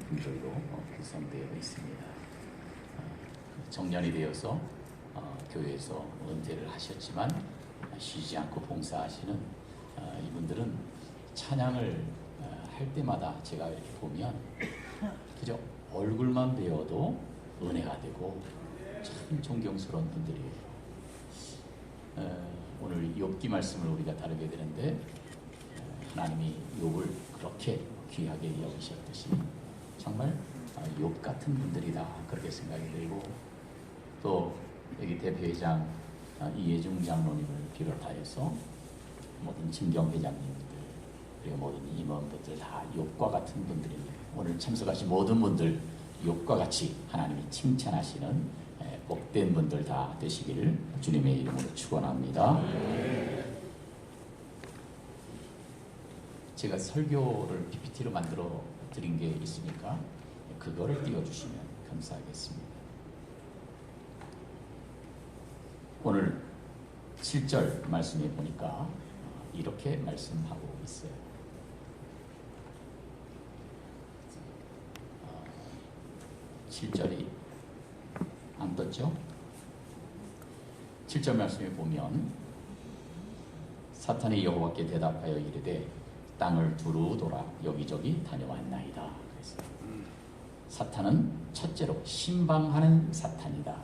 분들로 구성되어 있습니다. 정년이 되어서 교회에서 은퇴를 하셨지만 쉬지 않고 봉사하시는 이분들은 찬양을 할 때마다 제가 이렇게 보면 그저 얼굴만 배워도 은혜가 되고 참 존경스러운 분들이에요. 오늘 욥기 말씀을 우리가 다루게 되는데 하나님이 욥을 그렇게 귀하게 여기셨듯이 정말 욥 같은 분들이다 그렇게 생각이 들고, 또 여기 대표회장 이해중 장로님을 비롯하여서 모든 진경 회장님들 그리고 모든 임원분들 다 욥과 같은 분들입니다. 오늘 참석하신 모든 분들 욥과 같이 하나님이 칭찬하시는 복된 분들 다 되시기를 주님의 이름으로 축원합니다. 제가 설교를 PPT로 만들어 드린 게 있으니까 그거를 띄워주시면 감사하겠습니다. 오늘 7절 말씀에 보니까 이렇게 말씀하고 있어요. 7절이 안 떴죠? 7절 말씀에 보면 사탄이 여호와께 대답하여 이르되 땅을 두루 돌아 여기저기 다녀왔나이다. 그랬어요. 사탄은 첫째로 신방하는 사탄이다.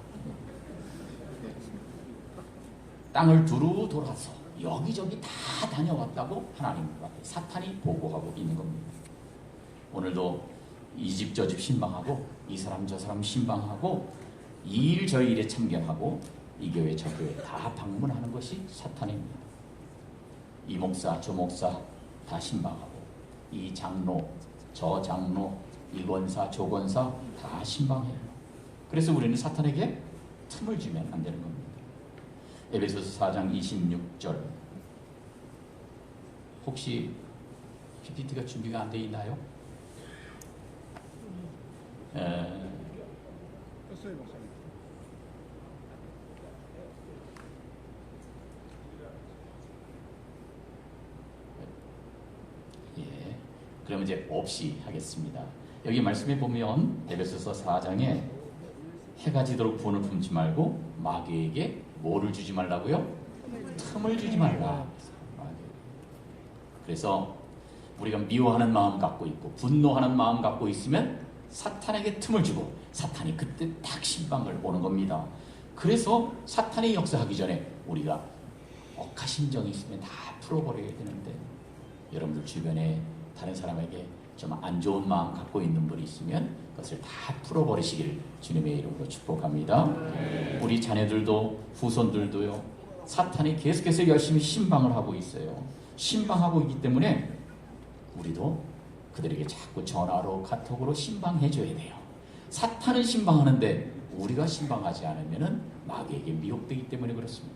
땅을 두루 돌아서 여기저기 다 다녀왔다고 하나님 앞에 사탄이 보고하고 있는 겁니다. 오늘도 이 집 저 집 신방하고 이 사람 저 사람 신방하고 이 일 저 일에 참견하고 이 교회 저 교회 다 방문하는 것이 사탄입니다. 이 목사 저 목사 다 신방하고 이 장로 저 장로 이 권사 저 권사 다 신방해요. 그래서 우리는 사탄에게 틈을 주면 안 되는 겁니다. 에베소서 4장 26절 혹시 PPT가 준비가 안 돼 있나요? 그러면 이제 없이 하겠습니다. 여기 말씀에 보면 에베소서 4장에 해가 지도록 분을 품지 말고 마귀에게 뭐를 주지 말라고요? 틈을 주지 말라. 그래서 우리가 미워하는 마음 갖고 있고 분노하는 마음 갖고 있으면 사탄에게 틈을 주고 사탄이 그때 딱 신방을 오는 겁니다. 그래서 사탄이 역사하기 전에 우리가 억하심정이 있으면 다 풀어버려야 되는데, 여러분들 주변에 다른 사람에게 좀 안 좋은 마음 갖고 있는 분이 있으면 그것을 다 풀어버리시길 주님의 이름으로 축복합니다. 우리 자녀들도 후손들도요, 사탄이 계속해서 열심히 신방을 하고 있어요. 신방하고 있기 때문에 우리도 그들에게 자꾸 전화로 카톡으로 신방해줘야 돼요. 사탄은 신방하는데 우리가 신방하지 않으면 마귀에게 미혹되기 때문에 그렇습니다.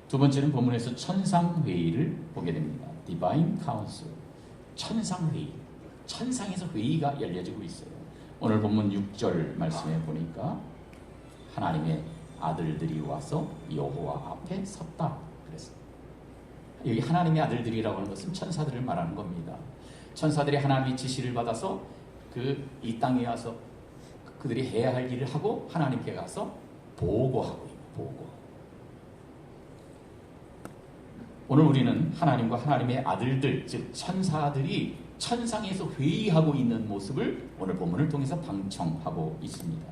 두 번째는 본문에서 천상회의를 보게 됩니다. Divine Council, 천상회의, 천상에서 회의가 열려지고 있어요. 오늘 본문 6절 말씀에 보니까 하나님의 아들들이 와서 여호와 앞에 섰다 그랬어요. 여기 하나님의 아들들이라고 하는 것은 천사들을 말하는 겁니다. 천사들이 하나님의 지시를 받아서 이 땅에 와서 그들이 해야 할 일을 하고 하나님께 가서 보고하고 있는 보고. 오늘 우리는 하나님과 하나님의 아들들, 즉 천사들이 천상에서 회의하고 있는 모습을 오늘 본문을 통해서 방청하고 있습니다.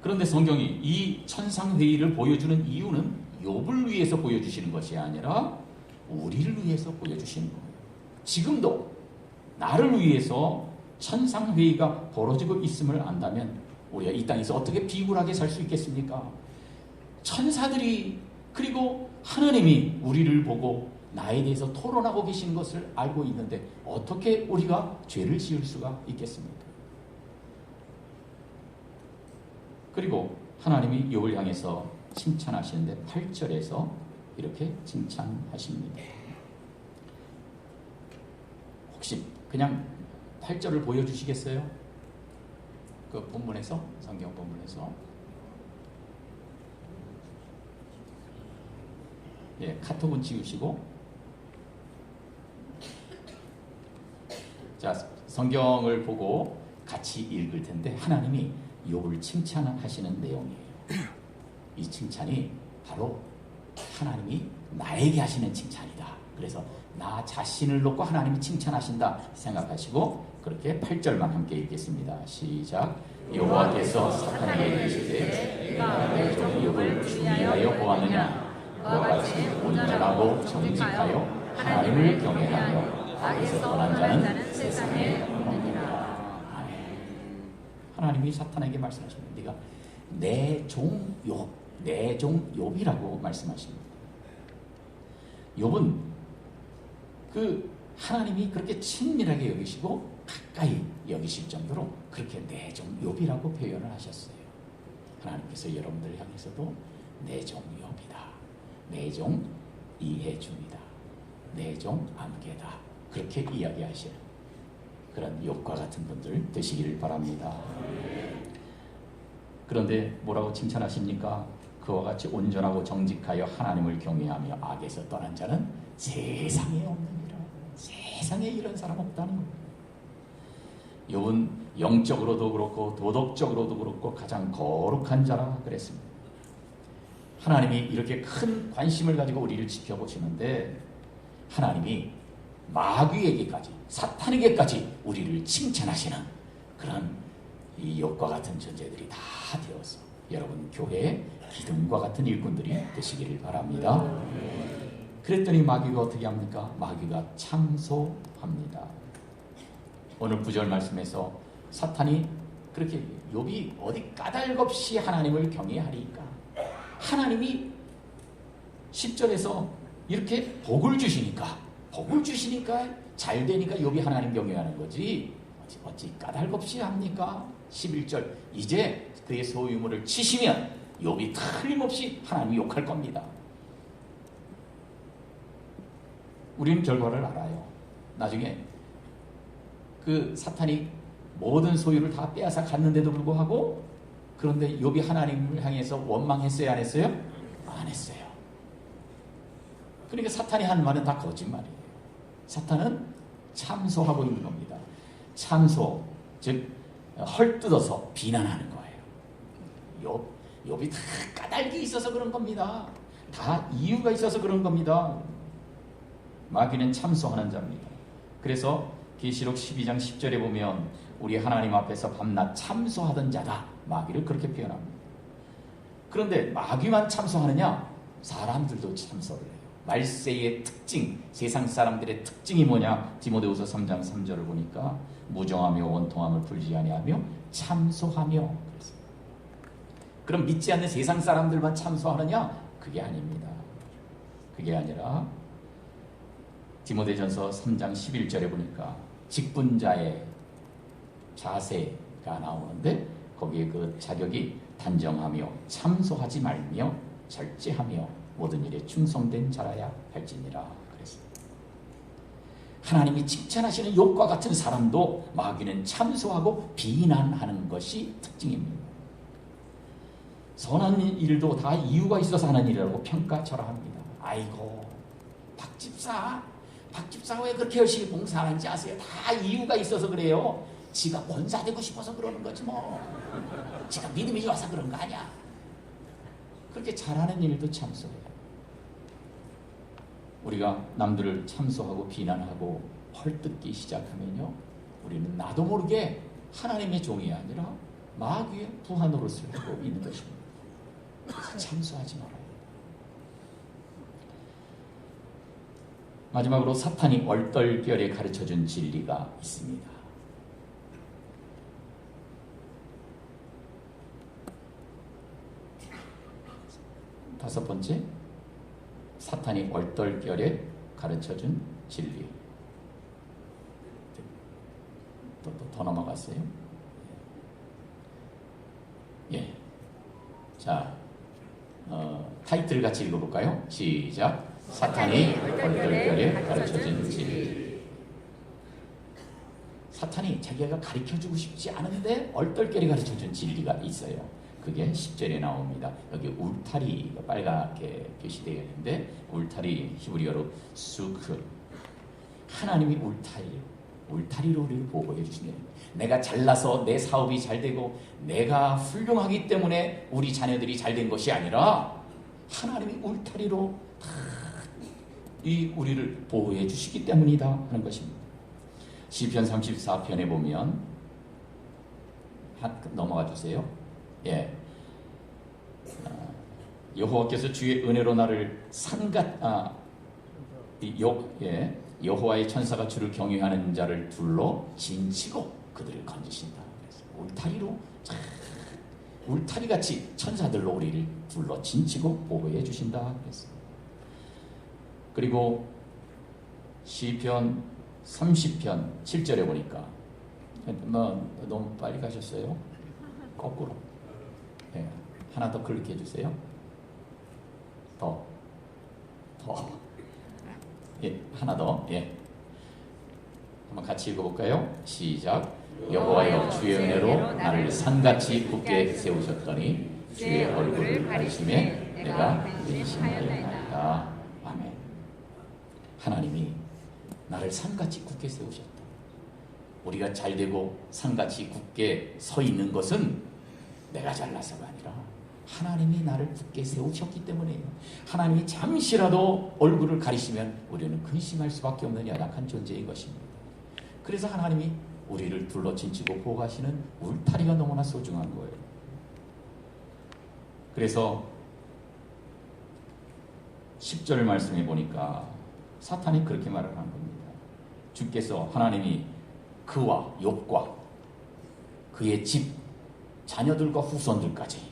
그런데 성경이 이 천상회의를 보여주는 이유는 욥을 위해서 보여주시는 것이 아니라 우리를 위해서 보여주시는 거예요. 지금도 나를 위해서 천상회의가 벌어지고 있음을 안다면 우리가 이 땅에서 어떻게 비굴하게 살 수 있겠습니까? 천사들이 그리고 하나님이 우리를 보고 나에 대해서 토론하고 계시는 것을 알고 있는데 어떻게 우리가 죄를 지을 수가 있겠습니까? 그리고 하나님이 욥을 향해서 칭찬하시는데 8절에서 이렇게 칭찬하십니다. 혹시 그냥 8절을 보여주시겠어요? 그 본문에서, 성경 본문에서. 카톡은 지우시고 자, 성경을 보고 같이 읽을 텐데 하나님이 욥을 칭찬하시는 내용이에요. 이 칭찬이 바로 하나님이 나에게 하시는 칭찬이다. 그래서 나 자신을 놓고 하나님이 칭찬하신다 생각하시고 그렇게 8절만 함께 읽겠습니다. 시작. 여호와께서 사탄에게 이르시되 네가 내 종 욥을 중의하여 보았느냐. 그와 같이 온전하고 정직하여 하나님을 경외하며 악에서 떠난 자는 세상에 없느니라. 하나님이 사탄에게 말씀하십니다. 네가 내 종 욥, 내 종 욥이라고 말씀하십니다. 욥은 그 하나님이 그렇게 친밀하게 여기시고 가까이 여기실 정도로 그렇게 내 종 욥이라고 표현을 하셨어요. 하나님께서 여러분들 향해서도 내 종 욥이다, 내 종 이해중이다, 내 종 암개다, 그렇게 이야기하시는 그런 욥과 같은 분들 되시기를 바랍니다. 그런데 뭐라고 칭찬하십니까? 그와 같이 온전하고 정직하여 하나님을 경외하며 악에서 떠난 자는 세상에 없느니라. 세상에 이런 사람 없다는 겁니다. 욥은 영적으로도 그렇고 도덕적으로도 그렇고 가장 거룩한 자라 그랬습니다. 하나님이 이렇게 큰 관심을 가지고 우리를 지켜보시는데 하나님이 마귀에게까지, 사탄에게까지 우리를 칭찬하시는 그런 이 욥과 같은 존재들이 다 되어서 여러분 교회의 기둥과 같은 일꾼들이 되시기를 바랍니다. 그랬더니 마귀가 어떻게 합니까? 마귀가 참소합니다. 오늘 9절 말씀에서 사탄이 그렇게 욥이 어디 까닭없이 하나님을 경외하리까? 하나님이 10절에서 이렇게 복을 주시니까 잘 되니까 욥이 하나님 경외하는 거지 어찌 까닭없이 합니까? 11절 이제 그의 소유물을 치시면 욥이 틀림없이 하나님이 욕할 겁니다. 우리는 결과를 알아요. 나중에 그 사탄이 모든 소유를 다 빼앗아 갔는데도 불구하고 그런데 욥이 하나님을 향해서 원망했어요? 안 했어요? 안 했어요. 그러니까 사탄이 한 말은 다 거짓말이에요. 사탄은 참소하고 있는 겁니다. 참소, 즉 헐뜯어서 비난하는 거예요. 욥이 다 까닭이 있어서 그런 겁니다. 다 이유가 있어서 그런 겁니다. 마귀는 참소하는 자입니다. 그래서 계시록 12장 10절에 보면 우리 하나님 앞에서 밤낮 참소하던 자다. 마귀를 그렇게 표현합니다. 그런데 마귀만 참소하느냐? 사람들도 참소를 해요. 말세의 특징, 세상 사람들의 특징이 뭐냐? 디모데후서 3장 3절을 보니까 무정하며 원통함을 풀지 아니하며 참소하며 그랬습니다. 그럼 믿지 않는 세상 사람들만 참소하느냐? 그게 아닙니다. 그게 아니라 디모데전서 3장 11절에 보니까 직분자의 자세가 나오는데 거기에 그 자격이 단정하며 참소하지 말며 절제하며 모든 일에 충성된 자라야 할지니라 그랬습니다. 하나님이 칭찬하시는 욥과 같은 사람도 마귀는 참소하고 비난하는 것이 특징입니다. 선한 일도 다 이유가 있어서 하는 일이라고 평가절하합니다. 아이고 박집사 왜 그렇게 열심히 봉사하는지 아세요? 다 이유가 있어서 그래요. 지가 권사되고 싶어서 그러는 거지 뭐. 지가 믿음이 좋아서 그런 거 아니야. 그렇게 잘하는 일도 참소해요. 우리가 남들을 참소하고 비난하고 헐뜯기 시작하면요, 우리는 나도 모르게 하나님의 종이 아니라 마귀의 부하 노릇을 하고 있는 것입니다. 참소하지 말아요. 마지막으로 사탄이 얼떨결에 가르쳐준 진리가 있습니다. 다섯 번째, 사탄이 얼떨결에 가르쳐준 진리. 더 넘어갔어요? 예. 자, 타이틀 같이 읽어볼까요? 시작. 사탄이 얼떨결에 가르쳐준 진리. 사탄이 자기가 가르쳐주고 싶지 않은데 얼떨결에 가르쳐준 진리가 있어요. 그게 10절에 나옵니다. 여기 울타리가 빨갛게 표시되어 있는데 울타리 히브리어로 수크. 하나님이 울타리예요. 울타리로 우리를 보호해 주시네. 내가 잘나서 내 사업이 잘 되고 내가 훌륭하기 때문에 우리 자녀들이 잘 된 것이 아니라 하나님이 울타리로 다 이 우리를 보호해 주시기 때문이다 하는 것입니다. 시편 34편에 보면 넘어가 주세요. 예. 여호와께서 주의 은혜로 나를 여호와의 천사가 주를 경외하는 자를 둘러 진치고 그들을 건지신다. 울타리로 울타리같이 천사들로 우리를 둘러 진치고 보호해 주신다. 그리고 시편 30편 7절에 보니까 너무 빨리 가셨어요. 거꾸로. 예. 하나 더 클릭해 주세요. 더. 예, 하나 더. 예. 한번 같이 읽어볼까요? 시작. 여호와여 주의 은혜로 나를 산같이 굳게 세우셨더니 주의 얼굴을 가리심에 내가 근심하였나이다. 아멘. 하나님이 나를 산같이 굳게 세우셨다. 우리가 잘되고 산같이 굳게 서 있는 것은 내가 잘나서가 아니라 하나님이 나를 굳게 세우셨기 때문에요. 하나님이 잠시라도 얼굴을 가리시면 우리는 근심할 수밖에 없는 연약한 존재인 것입니다. 그래서 하나님이 우리를 둘러 진치고 보호하시는 울타리가 너무나 소중한 거예요. 그래서 10절 말씀해 보니까 사탄이 그렇게 말을 하는 겁니다. 주께서 하나님이 그와 욥과 그의 집, 자녀들과 후손들까지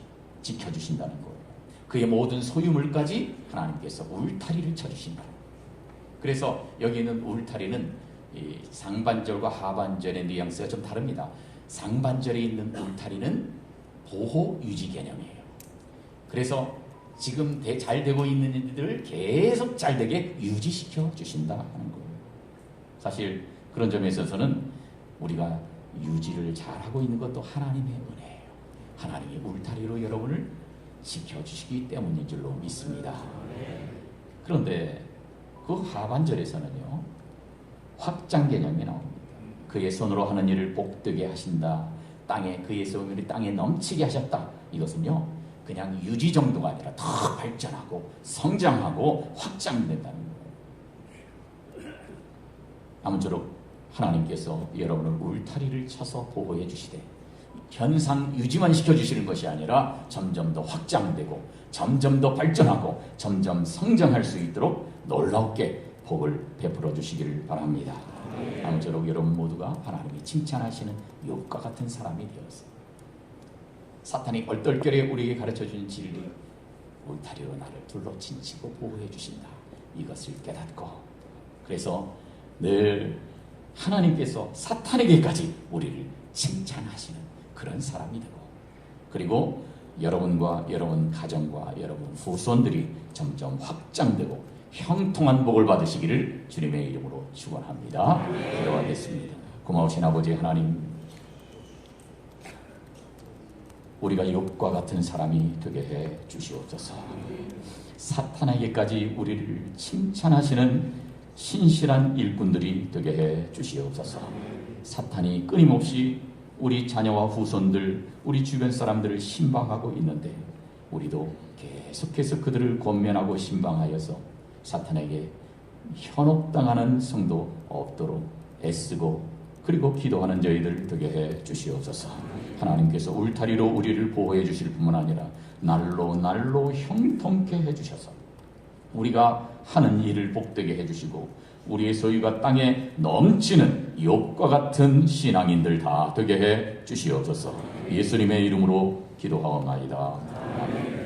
지켜주신다는 거예요. 그의 모든 소유물까지 하나님께서 울타리를 쳐주신다. 그래서 여기 있는 울타리는 이 상반절과 하반절의 뉘앙스가 좀 다릅니다. 상반절에 있는 울타리는 보호 유지 개념이에요. 그래서 지금 잘 되고 있는 일들을 계속 잘 되게 유지시켜 주신다 하는 거예요. 사실 그런 점에 있어서는 우리가 유지를 잘하고 있는 것도 하나님의 은혜예요. 하나님이 울타리로 여러분을 지켜주시기 때문인 줄로 믿습니다. 그런데 그 하반절에서는요, 확장 개념이 나옵니다. 그의 손으로 하는 일을 복되게 하신다. 땅에 그의 소유물이 땅에 넘치게 하셨다. 이것은요, 그냥 유지 정도가 아니라 더 발전하고 성장하고 확장된다는 거예요. 아무쪼록 하나님께서 여러분을 울타리를 쳐서 보호해 주시되 현상 유지만 시켜주시는 것이 아니라 점점 더 확장되고 점점 더 발전하고 점점 성장할 수 있도록 놀랍게 복을 베풀어 주시기를 바랍니다. 아무쪼록 여러분 모두가 하나님이 칭찬하시는 욥과 같은 사람이 되었습니다. 사탄이 얼떨결에 우리에게 가르쳐주는 진리, 울타리로 나를 둘러 진치고 보호해 주신다. 이것을 깨닫고, 그래서 늘 하나님께서 사탄에게까지 우리를 칭찬하시는 그런 사람이 되고, 그리고 여러분과 여러분 가정과 여러분 후손들이 점점 확장되고 형통한 복을 받으시기를 주님의 이름으로 축원합니다. 기도하겠습니다. 고마우신 아버지 하나님, 우리가 욥과 같은 사람이 되게 해 주시옵소서. 사탄에게까지 우리를 칭찬하시는 신실한 일꾼들이 되게 해 주시옵소서. 사탄이 끊임없이 우리 자녀와 후손들, 우리 주변 사람들을 신방하고 있는데 우리도 계속해서 그들을 권면하고 신방하여서 사탄에게 현혹당하는 성도 없도록 애쓰고 그리고 기도하는 저희들 되게 해 주시옵소서. 하나님께서 울타리로 우리를 보호해 주실 뿐만 아니라 날로 날로 형통케 해 주셔서 우리가 하는 일을 복되게 해 주시고 우리의 소유가 땅에 넘치는 욥과 같은 신앙인들 다 되게 해 주시옵소서. 예수님의 이름으로 기도하옵나이다. 아멘.